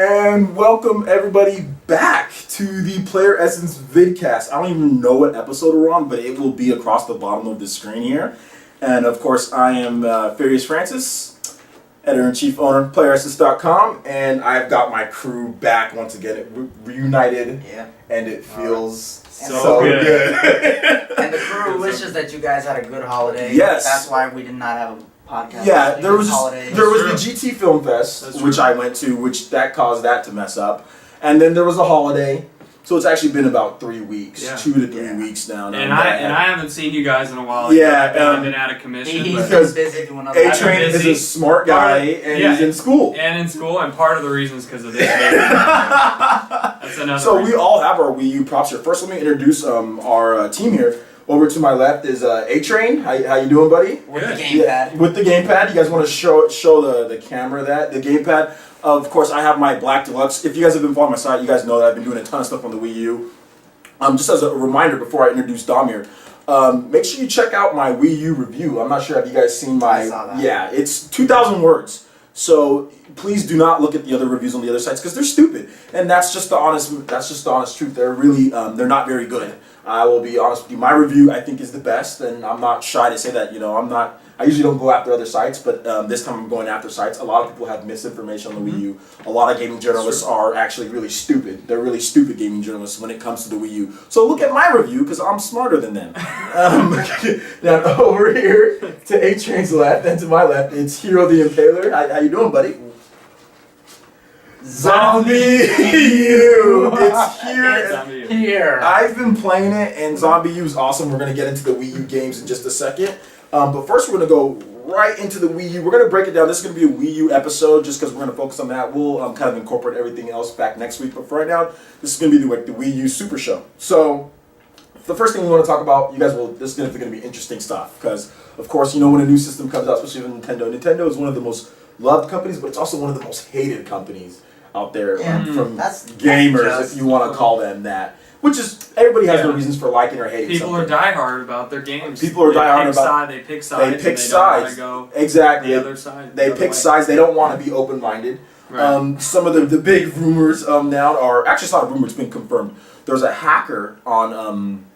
And welcome everybody back to the Playeressence VidCast. I don't even know what episode we're on, but it will be across the bottom of the screen here. And of course, I am Farius Francis, editor-in-chief owner of Playeressence.com, and I've got my crew back once again, reunited, and it feels so good. And the crew wishes that you guys had a good holiday. Yes. That's why we did not have a podcast. Yeah, there was the That's GT Film Fest, which I went to, which that caused that to mess up. And then there was a holiday. So it's actually been about 3 weeks, 2 to 3 weeks now. And I haven't seen you guys in a while. Yeah, I've been out of commission. He's busy doing other Atrain is a smart guy, and he's in school. And part of the reason is because of this. That's another So reason. we all have our Wii U props here. First, let me introduce our team here. Over to my left is Atrain. How you doing, buddy? with the gamepad. With the gamepad. You guys want to show the camera the gamepad? Of course, I have my Black Deluxe. If you guys have been following my site, you guys know that I've been doing a ton of stuff on the Wii U. Just as a reminder before I introduce Dom here, make sure you check out my Wii U review. I'm not sure if you guys seen my... I saw that. Yeah, it's 2,000 words. So please do not look at the other reviews on the other sites because they're stupid. And that's just the honest truth. They're really, they're not very good. I will be honest with you. My review, I think, is the best, and I'm not shy to say that. I usually don't go after other sites, but this time I'm going after sites. A lot of people have misinformation on the Wii U. A lot of gaming journalists are actually really stupid. They're really stupid gaming journalists when it comes to the Wii U. So look at my review, because I'm smarter than them. Now, over here to Atrain's left, and to my left, it's Hero the Impaler. How you doing, buddy? ZombiU! It's here. Here. I've been playing it, and ZombiU is awesome. We're going to get into the Wii U games in just a second. But first, we're going to go right into the Wii U. We're going to break it down. This is going to be a Wii U episode just because we're going to focus on that. We'll kind of incorporate everything else back next week. But for right now, this is going to be the Wii U Super Show. So, the first thing we want to talk about, this is going to be interesting stuff. Because, of course, when a new system comes out, especially with Nintendo, Nintendo is one of the most loved companies, but it's also one of the most hated companies out there from gamers, if you want to call them that. Which is, everybody has their reasons for liking or hating People something. are diehard about their games. People are diehard about... They pick sides. They pick sides. Go exactly. the other side. They pick sides. They don't want to be open-minded. Right. Some of the big rumors now are... Actually, it's not a rumor. It's been confirmed. There's a hacker on...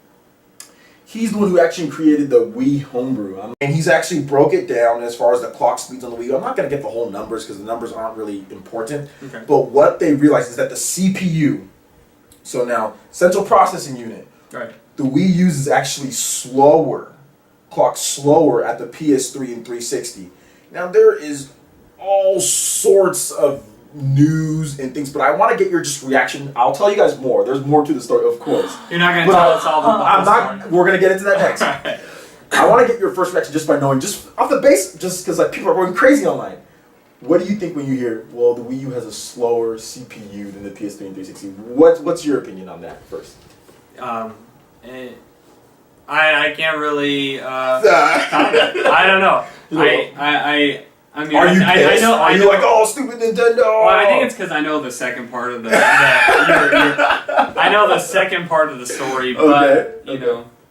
He's the one who actually created the Wii homebrew. And he's actually broke it down as far as the clock speeds on the Wii U. I'm not going to get the whole numbers because the numbers aren't really important. Okay. But what they realized is that the CPU... So now, central processing unit. Right. The Wii U is actually clocked slower at the PS3 and 360. Now there is all sorts of news and things, but I want to get your just reaction. I'll tell you guys more. There's more to the story, of course. You're not going to tell us all the story. We're going to get into that next. I want to get your first reaction just by knowing, just off the base, just because people are going crazy online. What do you think when you hear, well, the Wii U has a slower CPU than the PS3 and 360? What's your opinion on that first? I can't really I don't know. I mean, are you pissed? I know, you like, oh, stupid Nintendo? Well, I think it's because I know the second part of I know the second part of the story, but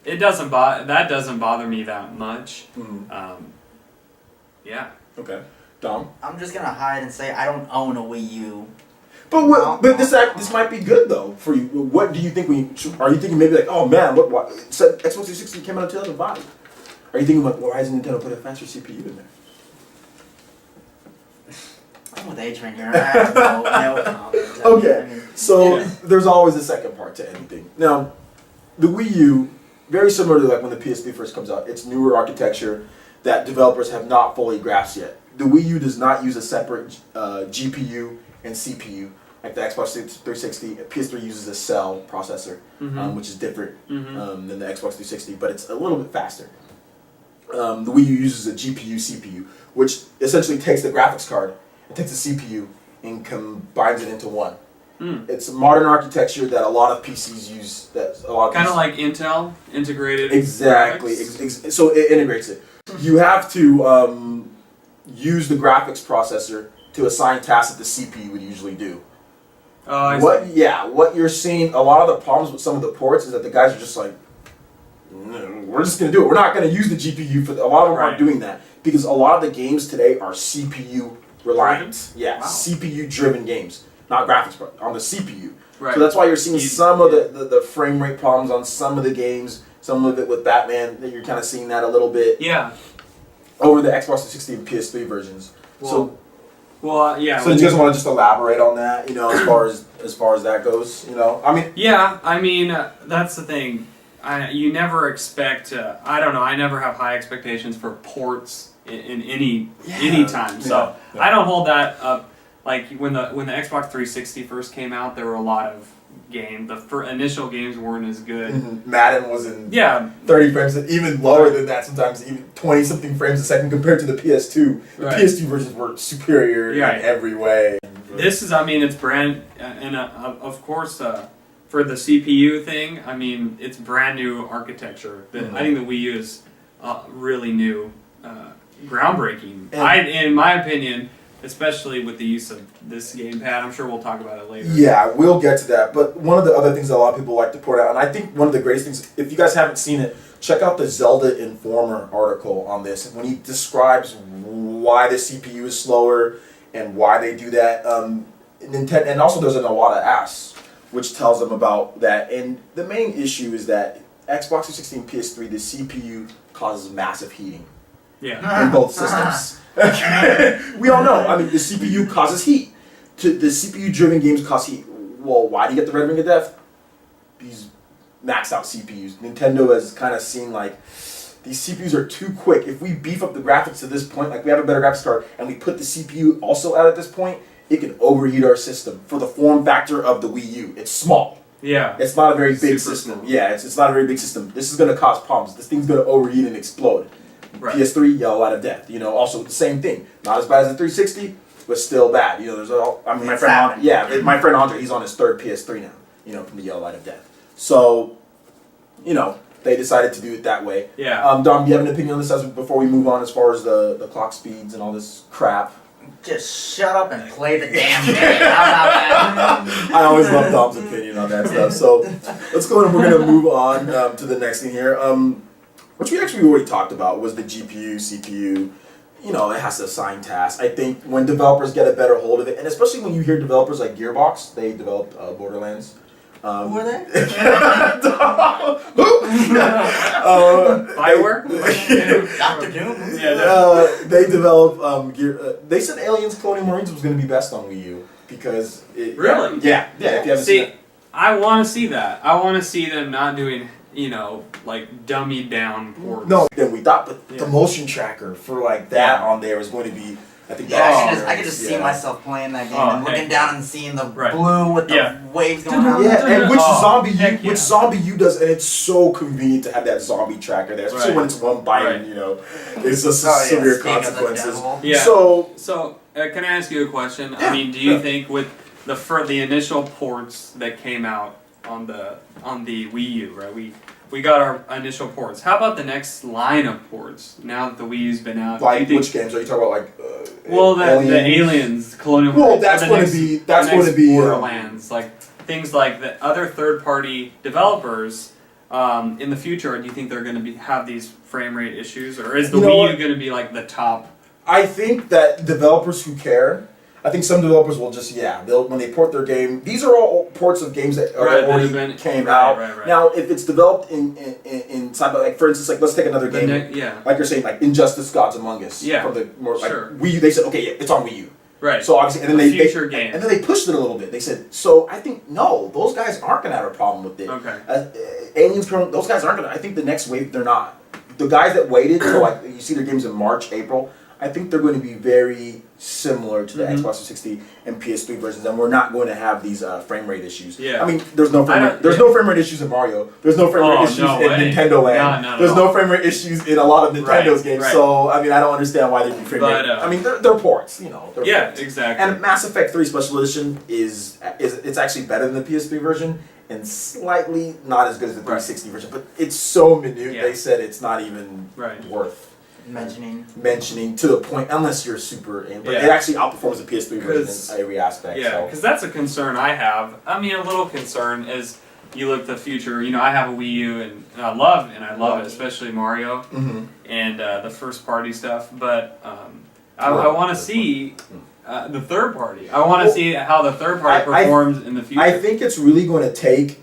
it doesn't bother me that much. Mm-hmm. Yeah. Okay. Dom? I'm just gonna hide and say I don't own a Wii U. But this might be good though for you. What do you think are you thinking maybe like, oh man, what Xbox 360 came out in 2005? Are you thinking like, why hasn't Nintendo put a faster CPU in there? I'm with Atrain here. I have no comment. Okay, so there's always a second part to anything. Now, the Wii U, very similar to like when the PSP first comes out, it's newer architecture that developers have not fully grasped yet. The Wii U does not use a separate GPU and CPU like the Xbox 360. PS3 uses a cell processor, which is different than the Xbox 360, but it's a little bit faster. The Wii U uses a GPU CPU, which essentially takes the graphics card, it takes the CPU, and combines it into one. It's a modern architecture that a lot of PCs use. Kind of like Intel integrated. Exactly. So it integrates it. You have to use the graphics processor to assign tasks that the CPU would usually do. What you're seeing, a lot of the problems with some of the ports is that the guys are just like, no, we're just going to do it. We're not going to use the GPU a lot of them aren't doing that because a lot of the games today are CPU reliant. Yeah, wow. CPU driven games. not graphics, but on the CPU. Right. So that's why you're seeing some of the frame rate problems on some of the games. Some of it with Batman, that you're kind of seeing that a little bit. Yeah. Over the Xbox 360 and PS3 versions. Yeah. So do you guys want to just elaborate on that? You know, as far as that goes. You know, I mean. Yeah, I mean that's the thing. You never expect. I don't know. I never have high expectations for ports in any time. So I don't hold that up. Like when the Xbox 360 first came out, there were a lot of games. The initial games weren't as good. Mm-hmm. Madden was in 30 frames, even lower than that. Sometimes even 20 something frames a second compared to the PS2. The PS2 versions were superior in every way. This is, I mean, it's brand, and of course. For the CPU thing, I mean, it's brand new architecture. I think the Wii U is really new, groundbreaking. In my opinion, especially with the use of this gamepad, I'm sure we'll talk about it later. Yeah, we'll get to that. But one of the other things that a lot of people like to point out, and I think one of the greatest things, if you guys haven't seen it, check out the Zelda Informer article on this. When he describes why the CPU is slower and why they do that, Nintendo, and also there's an Iwata asks, which tells them about that. And the main issue is that Xbox 360 and PS3, the CPU causes massive heating in both systems. We all know. I mean, the CPU causes heat. The CPU-driven games cause heat. Well, why do you get the Red Ring of Death? These maxed-out CPUs. Nintendo has kind of seen, like, these CPUs are too quick. If we beef up the graphics to this point, like we have a better graphics card, and we put the CPU also out at this point, it can overheat our system for the form factor of the Wii U. It's small. Yeah. It's not a very big system. Small. Yeah, it's not a very big system. This is going to cause problems. This thing's going to overheat and explode. Right. PS3, yellow light of death. You know, also the same thing. Not as bad as the 360, but still bad. You know, there's my friend Andre, he's on his third PS3 now. You know, from the yellow light of death. So, you know, they decided to do it that way. Yeah. Dom, do you have an opinion on this before we move on as far as the clock speeds and all this crap? Just shut up and play the damn game. How about that? I always love Dom's opinion on that stuff. So let's go and we're going to move on to the next thing here, which we already talked about, was the GPU, CPU. You know, it has to assign tasks. I think when developers get a better hold of it, and especially when you hear developers like Gearbox, they developed Borderlands. Who are they? Bioware? Dr. Doom? Yeah. They developed they said Aliens Colonial Marines was going to be best on Wii U because it... Really? Yeah. If you haven't seen it. I want to see that. I want to see them not doing, you know, like dummied down ports. No, then we thought, but the motion tracker for like that on there is going to be... I think I could just see myself playing that game and looking down and seeing the blue with the waves going on. Yeah, and which ZombiU does, and it's so convenient to have that zombie tracker there, especially when it's one bite and, you know, it's just severe consequences. Yeah. So can I ask you a question? Yeah. I mean, do you think with the initial ports that came out on the Wii U, right? We got our initial ports. How about the next line of ports now that the Wii U's been out? Like which games are you talking about? Like the Aliens, Colonial. Well, that's going to be Borderlands, like things like the other third-party developers. In the future, do you think they're going to have these frame rate issues, or is the Wii U going to be like the top? I think that developers who care. I think some developers will just, when they port their game, these are all ports of games that already came out. Right. Now, if it's developed in side, like for instance, like let's take another game, like you're saying, like Injustice: Gods Among Us. Yeah. From the more like Wii U, they said, okay, it's on Wii U. Right. So obviously, and then game. And then they pushed it a little bit. They said, so I think no, those guys aren't gonna have a problem with it. Okay. Aliens, those guys aren't gonna. I think the next wave, they're not. The guys that waited till like you see their games in March, April. I think they're going to be very similar to the Xbox 360 and PS3 versions, and we're not going to have these frame rate issues. Yeah. I mean, there's no frame rate issues in Mario. There's no frame rate issues in Nintendo Land. There's no frame rate issues in a lot of Nintendo's games. Right. So I mean, I don't understand why there'd be frame rate. I mean, they're ports, you know. They're ports. Exactly. And Mass Effect 3 Special Edition is it's actually better than the PS3 version. And slightly not as good as the 360 version, but it's so minute. They said it's not even worth mentioning to the point, unless you're super in. But it actually outperforms the PS3 version in every aspect. Yeah, because that's a concern I have. I mean, a little concern is you look at the future. You know, I have a Wii U, and I love it, especially Mario and the first party stuff. But I want to see the third party. I want to see how the third party performs in the future. I think it's really going to take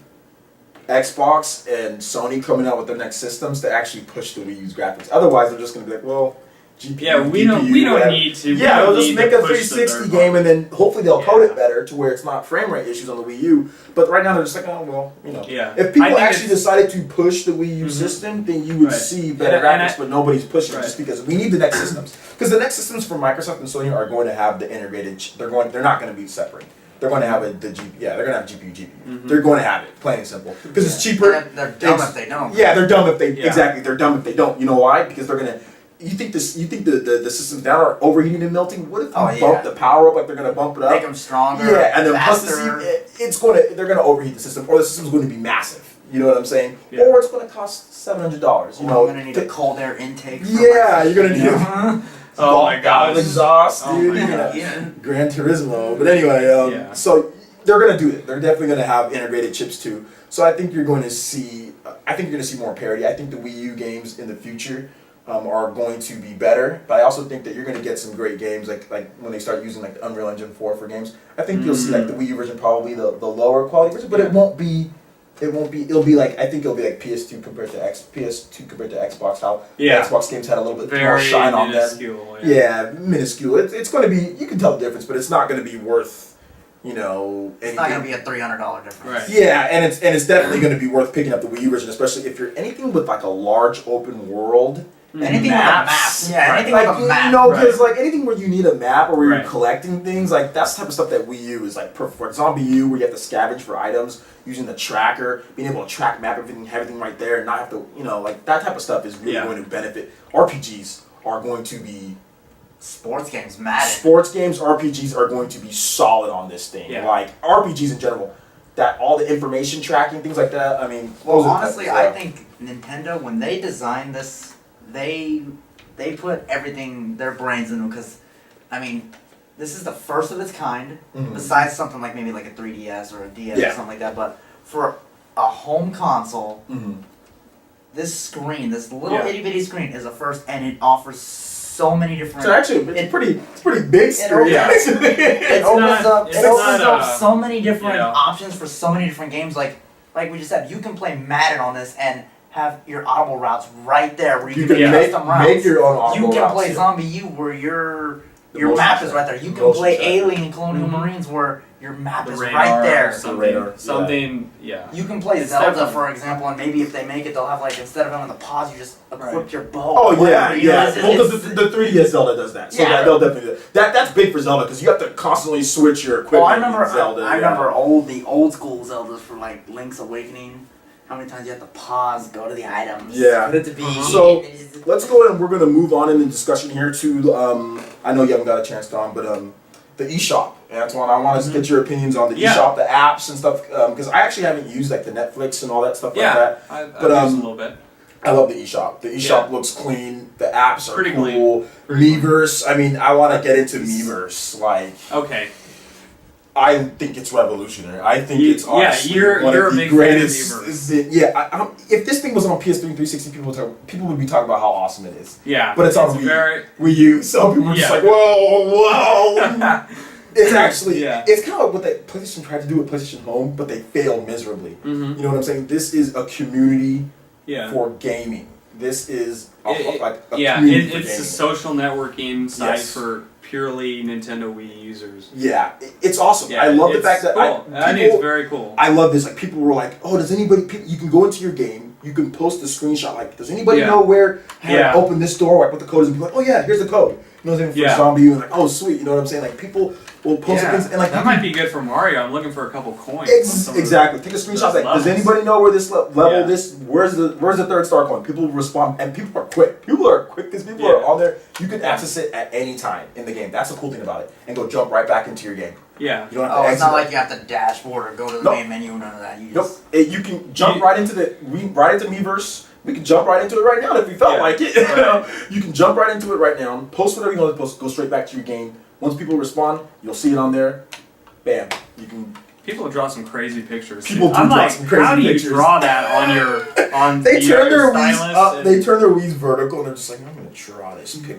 Xbox and Sony coming out with their next systems to actually push the Wii U's graphics. Otherwise, they're just going to be like, well, GPU, yeah, we don't need to. Yeah, they'll just make a 360 game and then hopefully they'll code it better to where it's not frame rate issues on the Wii U. But right now they're just like, oh well, you know. Yeah. If people actually decided to push the Wii U system, then you would see better graphics. But nobody's pushing it just because we need the next systems. Because the next systems from Microsoft and Sony are going to have the integrated. They're not going to be separate. They're going to have they're going to have GPU. They're going to have it, plain and simple. Because it's cheaper. They're dumb if they don't. Yeah, they're dumb if they exactly. They're dumb if they don't. You know why? Because they're going to. You think the systems now are overheating and melting? What if you bump the power up like they're gonna bump it up? Make them stronger. Yeah, and then faster. plus they're gonna overheat the system, or the system's going to be massive. You know what I'm saying? Yeah. Or it's going to cost $700. You know, I'm gonna need a cold air intake. Yeah, you're gonna need. Oh my god! Exhaust, dude. Yeah. Gran Turismo. But anyway, so they're gonna do it. They're definitely gonna have integrated chips too. So I think you're going to see. I think you're going to see more parity. I think the Wii U games in the future are going to be better, but I also think that you're going to get some great games like when they start using like the Unreal Engine 4 for games. I think you'll see like the Wii U version probably the lower quality version, but it'll be like I think it'll be like PS2 compared to Xbox. How the Xbox games had a little bit more shine on them. Yeah, minuscule. It's going to be, you can tell the difference, but it's not going to be worth, you know, anything. It's not going to be a $300 difference. Right. Yeah, and it's definitely going to be worth picking up the Wii U version, especially if you're anything with like a large open world. Anything with a map. Yeah, anything with a map. You know, because like anything where you need a map or where you're collecting things, like that's the type of stuff that Wii U is like perfect for. ZombiU, where you have to scavenge for items using the tracker, being able to track map everything right there, and not have to, you know, like that type of stuff is really going to benefit. RPGs are going to be sports games, Madden. Sports games, RPGs are going to be solid on this thing. Yeah. Like RPGs in general, that all the information tracking, things like that. I mean, honestly, I think Nintendo, when they designed this, they put everything, their brains into, because I mean, this is the first of its kind. Besides something like maybe like a 3DS or a DS or something like that, but for a home console, this screen, this little itty bitty screen, is a first, and it offers so many different. So actually, it's pretty big screen. It opens up so many different options for so many different games. Like we just said, you can play Madden on this and have your audible routes right there where you can make custom routes. Make your own audible routes. You can play ZombiU where your map is right there. You can play Alien and Colonial Marines where your map is right there. Something, You can play Zelda, for example, and maybe if they make it, they'll have like, instead of having the pause, you just equip your bow. Oh yeah. Well, the 3DS Zelda does that, so they'll definitely do that. That's big for Zelda because you have to constantly switch your equipment. In Zelda. I remember the old school Zeldas for like Link's Awakening. How many times you have to pause, go to the items, put it to be. So let's go ahead and we're going to move on in the discussion here to, I know you haven't got a chance, Tom, but the eShop. Antoine, I want to get your opinions on the eShop, the apps and stuff, because I actually haven't used like the Netflix and all that stuff like that. I've used a little bit. I love the eShop. The eShop looks clean. The apps are pretty cool. Miiverse. I mean, I want to get into Miiverse. Like, I think it's revolutionary. I think it's honestly one of the greatest. If this thing was on PS3 and 360, people would be talking about how awesome it is. Yeah, but it's on Wii U, so people are just like, whoa. It's actually, it's kind of like what PlayStation tried to do with PlayStation Home, but they failed miserably. You know what I'm saying? This is a community for gaming. This is community for gaming. It's a social networking site for purely Nintendo Wii users. Yeah, it's awesome. I love the fact that I think it's very cool. I love this. Like people were like, "Oh, does anybody?" You can go into your game. You can post a screenshot. Like, does anybody know where to open this door? Like, what the code is? And be like, "Oh yeah, here's the code." You know what I'm saying? For ZombiU, and like, "Oh sweet," you know what I'm saying? Like people will post things and like that might be good for Mario. I'm looking for a couple coins. Exactly. Take a screenshot. Like, does anybody know where this level? This where's the third star coin? People will respond, and people are quick. People are quick because people are on there. You can access it at any time in the game. That's the cool thing about it, and go jump right back into your game. Yeah. You don't have to it's not like you have to dashboard or go to the main menu. None of that. You can jump right into Miiverse. We can jump right into it right now if we felt like it. You can jump right into it right now. Post whatever you want to post. Go straight back to your game. Once people respond, you'll see it on there. Bam. You can. People draw some crazy pictures. People do draw some crazy pictures. How do you draw that on your They turn their Wii's vertical and they're just like, I'm gonna draw this picture.